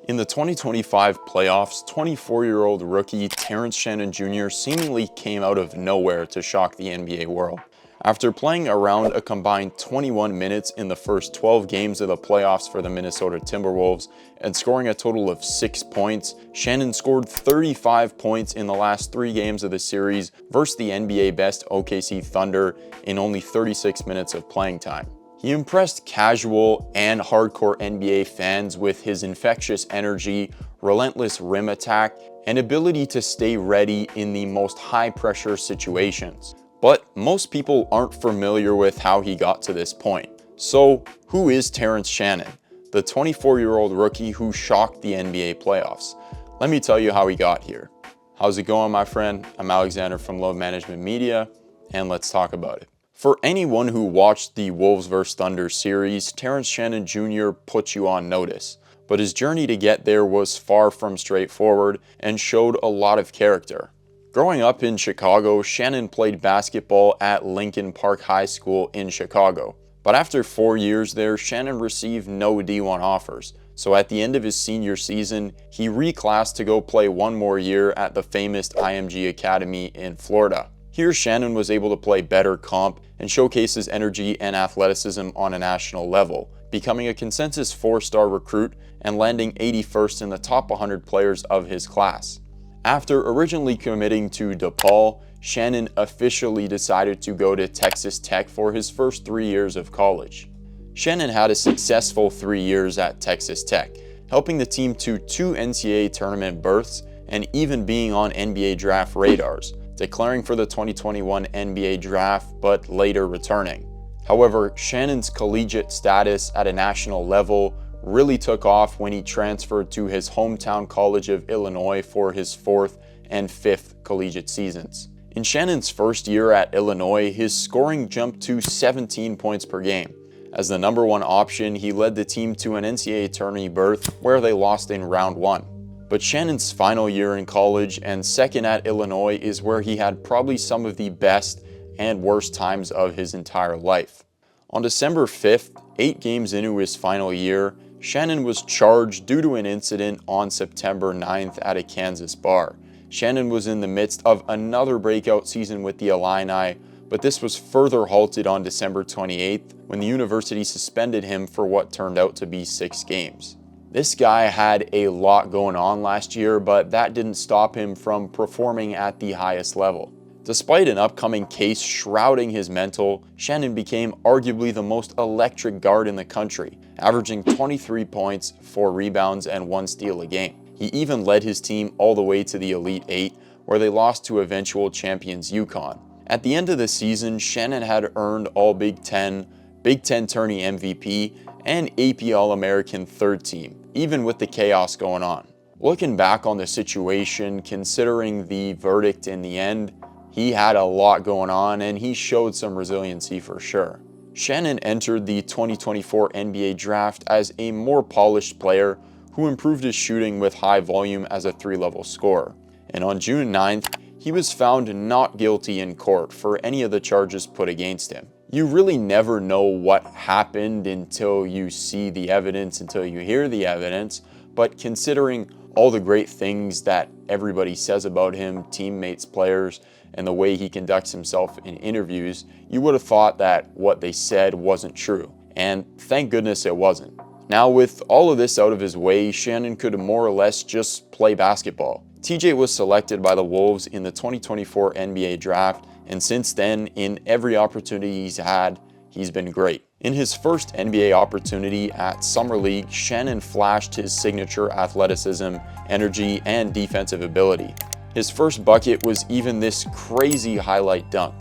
In the 2025 playoffs, 24-year-old rookie Terrence Shannon Jr. seemingly came out of nowhere to shock the NBA world. After playing around a combined 21 minutes in the first 12 games of the playoffs for the Minnesota Timberwolves and scoring a total of 6 points, Shannon scored 35 points in the last 3 games of the series versus the NBA best OKC Thunder in only 36 minutes of playing time. He impressed casual and hardcore NBA fans with his infectious energy, relentless rim attack, and ability to stay ready in the most high-pressure situations. But most people aren't familiar with how he got to this point. So, who is Terrence Shannon, the 24-year-old rookie who shocked the NBA playoffs? Let me tell you how he got here. How's it going, my friend? I'm Alexander from Load Management Media, and let's talk about it. For anyone who watched the Wolves vs Thunder series, Terrence Shannon Jr. put you on notice, but his journey to get there was far from straightforward and showed a lot of character. Growing up in Chicago, Shannon played basketball at Lincoln Park High School in Chicago. But after 4 years there, Shannon received no D1 offers. So at the end of his senior season, he reclassed to go play one more year at the famous IMG Academy in Florida. Here, Shannon was able to play better comp and showcase his energy and athleticism on a national level, becoming a consensus 4-star recruit and landing 81st in the top 100 players of his class. After originally committing to DePaul, Shannon officially decided to go to Texas Tech for his first 3 years of college. Shannon had a successful 3 years at Texas Tech, helping the team to 2 NCAA tournament berths and even being on NBA draft radars, declaring for the 2021 NBA draft but later returning. However, Shannon's collegiate status at a national level really took off when he transferred to his hometown College of Illinois for his 4th and 5th collegiate seasons. In Shannon's first year at Illinois, his scoring jumped to 17 points per game. As the #1 option, he led the team to an NCAA tourney berth where they lost in round 1. But Shannon's final year in college and second at Illinois is where he had probably some of the best and worst times of his entire life. On December 5th, 8 games into his final year, Shannon was charged due to an incident on September 9th at a Kansas bar. Shannon was in the midst of another breakout season with the Illini, but this was further halted on December 28th when the university suspended him for what turned out to be 6 games. This guy had a lot going on last year, but that didn't stop him from performing at the highest level. Despite an upcoming case shrouding his mental, Shannon became arguably the most electric guard in the country, averaging 23 points, 4 rebounds, and 1 steal a game. He even led his team all the way to the Elite 8, where they lost to eventual champions UConn. At the end of the season, Shannon had earned All Big Ten Tourney MVP, and AP All-American 3rd team, even with the chaos going on. Looking back on the situation, considering the verdict in the end, he had a lot going on and he showed some resiliency for sure. Shannon entered the 2024 NBA draft as a more polished player who improved his shooting with high volume as a 3-level scorer. And on June 9th, he was found not guilty in court for any of the charges put against him. You really never know what happened until you see the evidence, until you hear the evidence, but considering all the great things that everybody says about him, teammates, players, and the way he conducts himself in interviews, you would have thought that what they said wasn't true. And thank goodness it wasn't. Now, with all of this out of his way, Shannon could more or less just play basketball. TJ was selected by the Wolves in the 2024 NBA draft, and since then, in every opportunity he's had, he's been great. In his first NBA opportunity at Summer League, Shannon flashed his signature athleticism, energy, and defensive ability. His first bucket was even this crazy highlight dunk.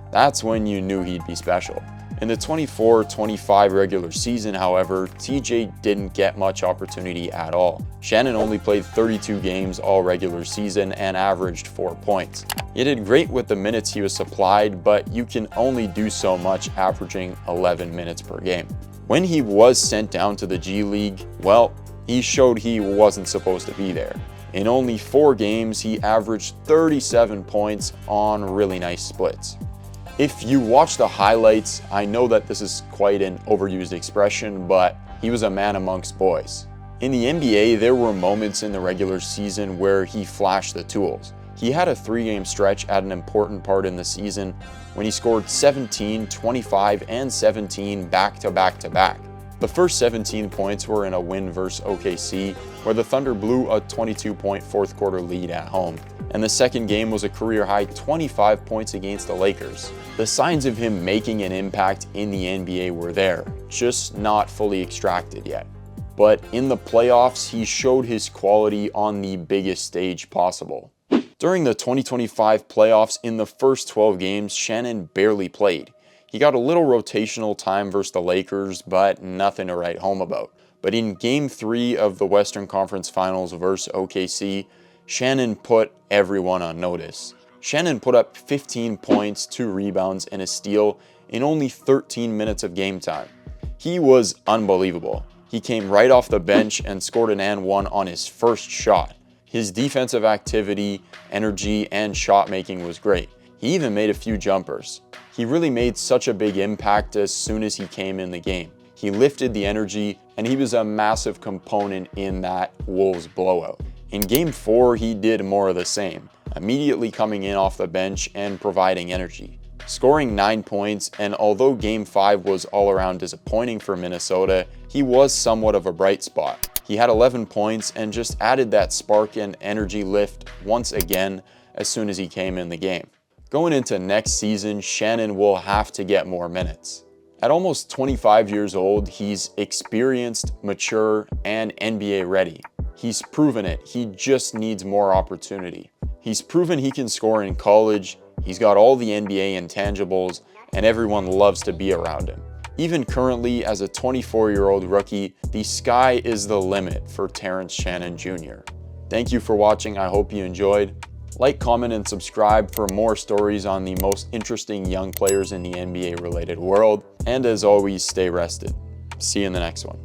That's when you knew he'd be special. In the 24-25 regular season, however, TJ didn't get much opportunity at all. Shannon only played 32 games all regular season and averaged 4 points. He did great with the minutes he was supplied, but you can only do so much averaging 11 minutes per game. When he was sent down to the G League, well, he showed he wasn't supposed to be there. In only 4 games, he averaged 37 points on really nice splits. If you watch the highlights, I know that this is quite an overused expression, but he was a man amongst boys. In the NBA, there were moments in the regular season where he flashed the tools. He had a 3-game stretch at an important part in the season when he scored 17, 25, and 17 back-to-back-to-back. The first 17 points were in a win versus OKC, where the Thunder blew a 22-point fourth quarter lead at home. And the second game was a career-high 25 points against the Lakers. The signs of him making an impact in the NBA were there, just not fully extracted yet. But in the playoffs, he showed his quality on the biggest stage possible. During the 2025 playoffs, in the first 12 games, Shannon barely played. He got a little rotational time versus the Lakers, but nothing to write home about. But in Game 3 of the Western Conference Finals versus OKC, Shannon put everyone on notice. Shannon put up 15 points, 2 rebounds, and a steal in only 13 minutes of game time. He was unbelievable. He came right off the bench and scored an and one on his first shot. His defensive activity, energy, and shot making was great. He even made a few jumpers. He really made such a big impact as soon as he came in the game. He lifted the energy, and he was a massive component in that Wolves blowout. In Game 4, he did more of the same, immediately coming in off the bench and providing energy. Scoring 9 points, and although Game 5 was all around disappointing for Minnesota, he was somewhat of a bright spot. He had 11 points and just added that spark and energy lift once again as soon as he came in the game. Going into next season, Shannon will have to get more minutes. At almost 25 years old, he's experienced, mature, and NBA ready. He's proven it, he just needs more opportunity. He's proven he can score in college, he's got all the NBA intangibles, and everyone loves to be around him. Even currently, as a 24-year-old rookie, the sky is the limit for Terrence Shannon Jr. Thank you for watching, I hope you enjoyed. Like, comment, and subscribe for more stories on the most interesting young players in the NBA-related world. And as always, stay rested. See you in the next one.